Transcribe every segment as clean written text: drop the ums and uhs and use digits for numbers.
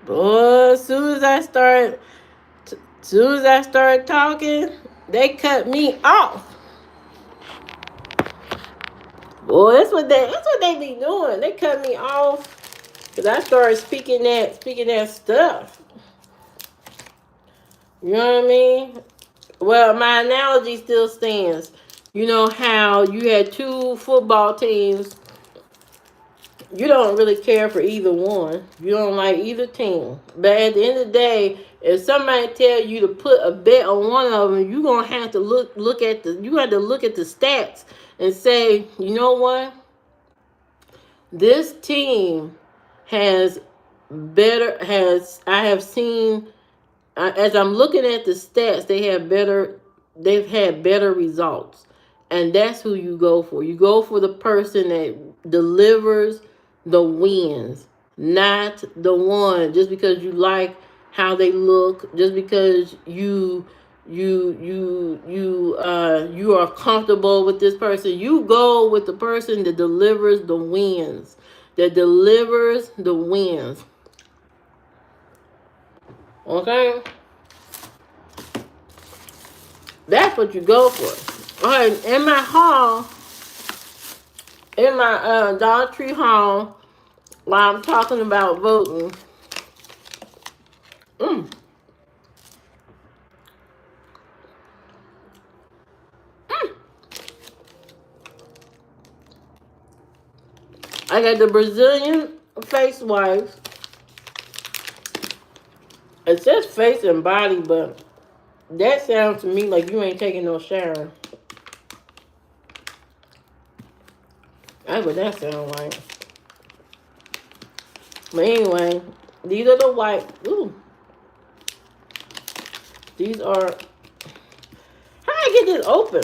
Boy, soon as I started talking, they cut me off. Boy, that's what they be doing. They cut me off because I started speaking that stuff. You know what I mean? Well, my analogy still stands. You know how you had two football teams. You don't really care for either one. You don't like either team. But at the end of the day, if somebody tell you to put a bet on one of them, you gonna have to look at the stats and say, you know what? This team has I have seen, as I'm looking at the stats, they've had better results. And that's who you go for. You go for the person that delivers the wins, not the one just because you like how they look, just because you are comfortable with this person. You go with the person that delivers the wins. That delivers the wins. Okay? That's what you go for. All right, in my Dollar Tree hall, while I'm talking about voting, mm, mm, I got the Brazilian face wipes. It says face and body, but that sounds to me like you ain't taking no shower. That's what that sounds like. But anyway, these are the white. Ooh, these are. How I get this open?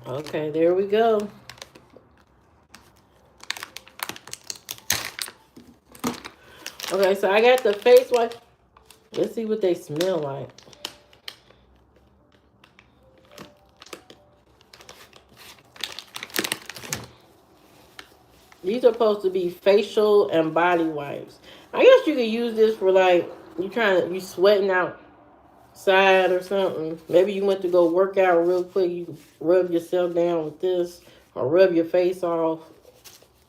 Okay, there we go. Okay, so I got the face wipe. Let's see what they smell like. These are supposed to be facial and body wipes. I guess you could use this for like you sweating outside or something. Maybe you went to go work out real quick. You rub yourself down with this, or rub your face off,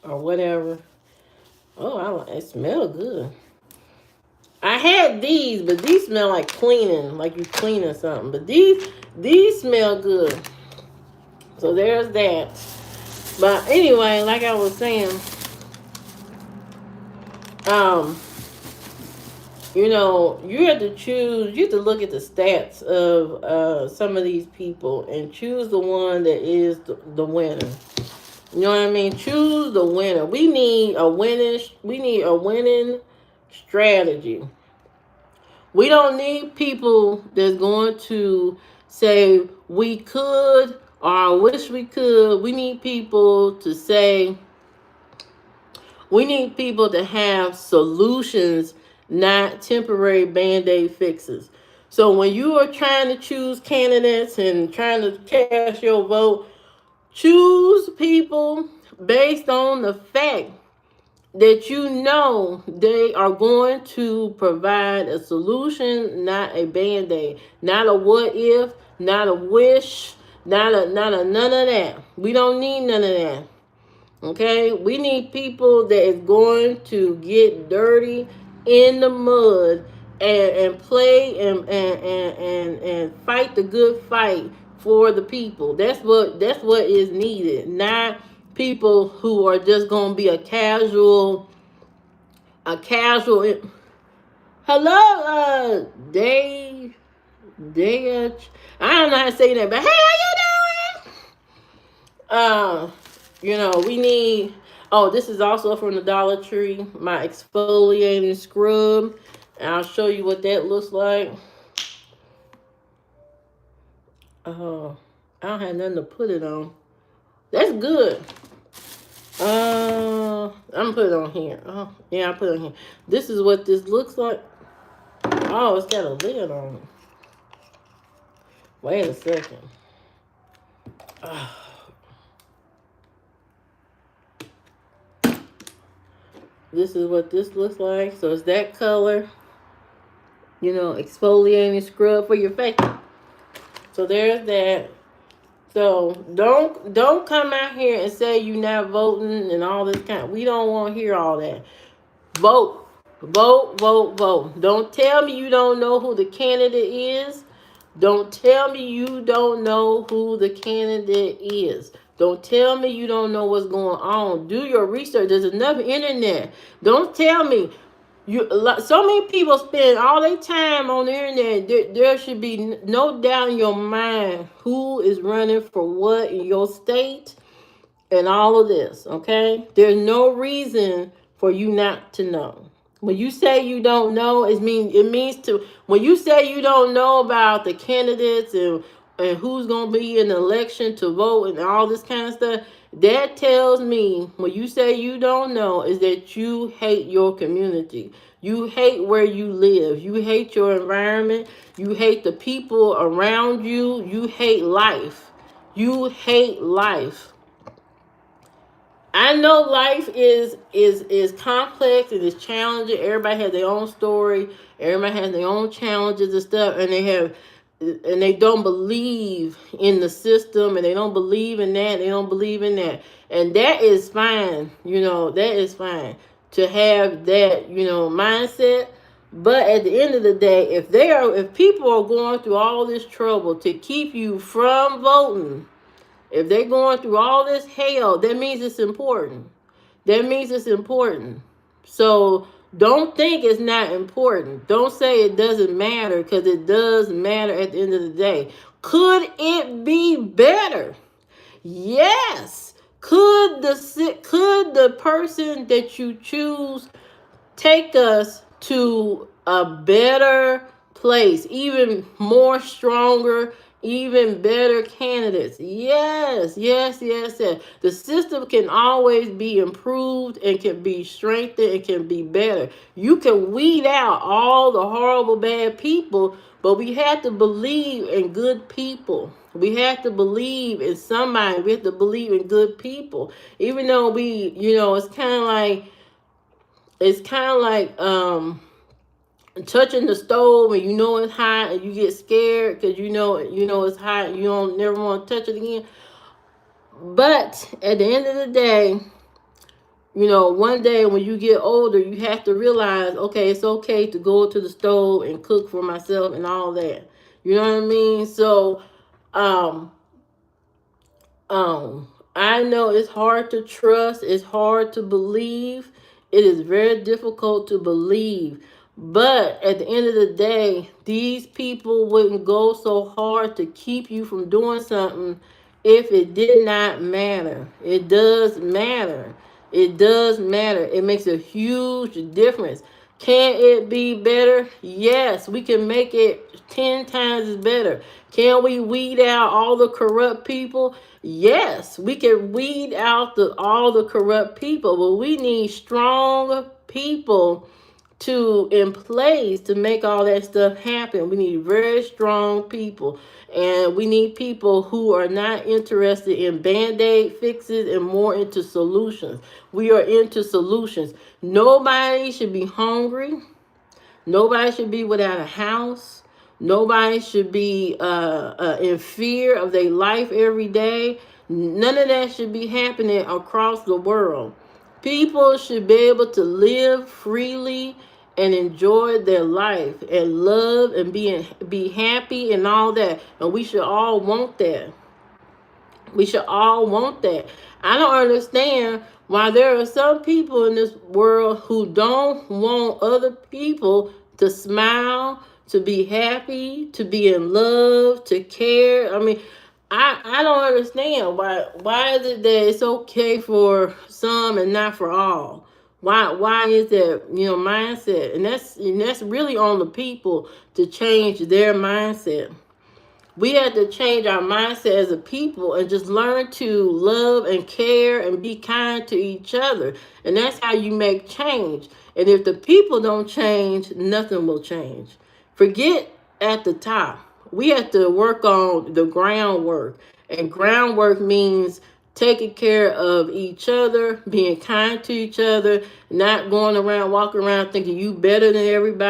or whatever. Oh, it smells good. I had these, but these smell like cleaning, like you cleaning something. But these smell good. So there's that. But anyway, like I was saying, um, you have to choose. You have to look at the stats of some of these people and choose the one that is the winner. You know what I mean? Choose the winner. We need a winning. We need a winning strategy. We don't need people that's going to say we could or I wish we could. We need people to have solutions, not temporary band-aid fixes. So when you are trying to choose candidates and trying to cast your vote, choose people based on the fact that you know they are going to provide a solution, not a band-aid, not a what if, not a wish, not a none of that. We don't need none of that. Okay, we need people that is going to get dirty in the mud and play and fight the good fight for the people. That's what is needed. Not people who are just gonna be a casual. Hello, Dave. Dave. I don't know how to say that, but hey, how you doing? We need. Oh, this is also from the Dollar Tree. My exfoliating scrub, and I'll show you what that looks like. I don't have nothing to put it on. That's good. I'm gonna put it on here. Oh, yeah, I put it on here. This is what this looks like. Oh, it's got a lid on it. Wait a second. This is what this looks like. So it's that color, exfoliating scrub for your face. So there's that. So don't come out here and say you're not voting and all this kind. We don't want to hear all that. Vote, vote, vote, vote. Don't tell me you don't know who the candidate is. Don't tell me you don't know who the candidate is. Don't tell me you don't know what's going on. Do your research. There's enough internet. Don't tell me so many people spend all their time on the internet. There should be no doubt in your mind who is running for what in your state and all of this, okay? There's no reason for you not to know. When you say you don't know, it means to when you say you don't know about the candidates and who's gonna be in the election to vote and all this kind of stuff, that tells me when you say you don't know is that you hate your community. You hate where you live. You hate your environment. You hate the people around you. You hate life. You hate life. I know life is complex and it's challenging. Everybody has their own story. Everybody has their own challenges and stuff, and they don't believe in the system, and they don't believe in that. They don't believe in that, and that is fine. That is fine to have that mindset. But at the end of the day, if people are going through all this trouble to keep you from voting, if they're going through all this hell, that means it's important. That means it's important. So don't think it's not important. Don't say it doesn't matter, because it does matter at the end of the day. Could it be better? Yes. Could the person that you choose take us to a better place, even more stronger, even better candidates? Yes, yes, yes, yes. The system can always be improved and can be strengthened and can be better. You can weed out all the horrible bad people, but we have to believe in good people. We have to believe in somebody. We have to believe in good people. Even though it's kind of like touching the stove and it's hot and you get scared because you know it's hot and you don't never want to touch it again. But at the end of the day, one day when you get older, you have to realize, okay, it's okay to go to the stove and cook for myself and all that. You know what I mean? So um I know it's hard to trust, it's hard to believe, it is very difficult to believe. But at the end of the day, these people wouldn't go so hard to keep you from doing something if it did not matter. It does matter. It does matter. It makes a huge difference. Can it be better? Yes, we can make it 10 times better. Can we weed out all the corrupt people? Yes, we can weed out all the corrupt people, but we need strong people to in place to make all that stuff happen. We need very strong people, and we need people who are not interested in band-aid fixes and more into solutions. We are into solutions. Nobody should be hungry. Nobody should be without a house. Nobody should be in fear of their life every day. None of that should be happening across the world. People should be able to live freely and enjoy their life and love and be happy and all that. And we should all want that. We should all want that. I don't understand why there are some people in this world who don't want other people to smile, to be happy, to be in love, to care. I mean, I don't understand why is it that it's okay for some and not for all? Why is that mindset? And that's really on the people to change their mindset. We have to change our mindset as a people and just learn to love and care and be kind to each other. And that's how you make change. And if the people don't change, nothing will change. Forget at the top. We have to work on the groundwork. And groundwork means taking care of each other, being kind to each other, not going around, walking around thinking you better than everybody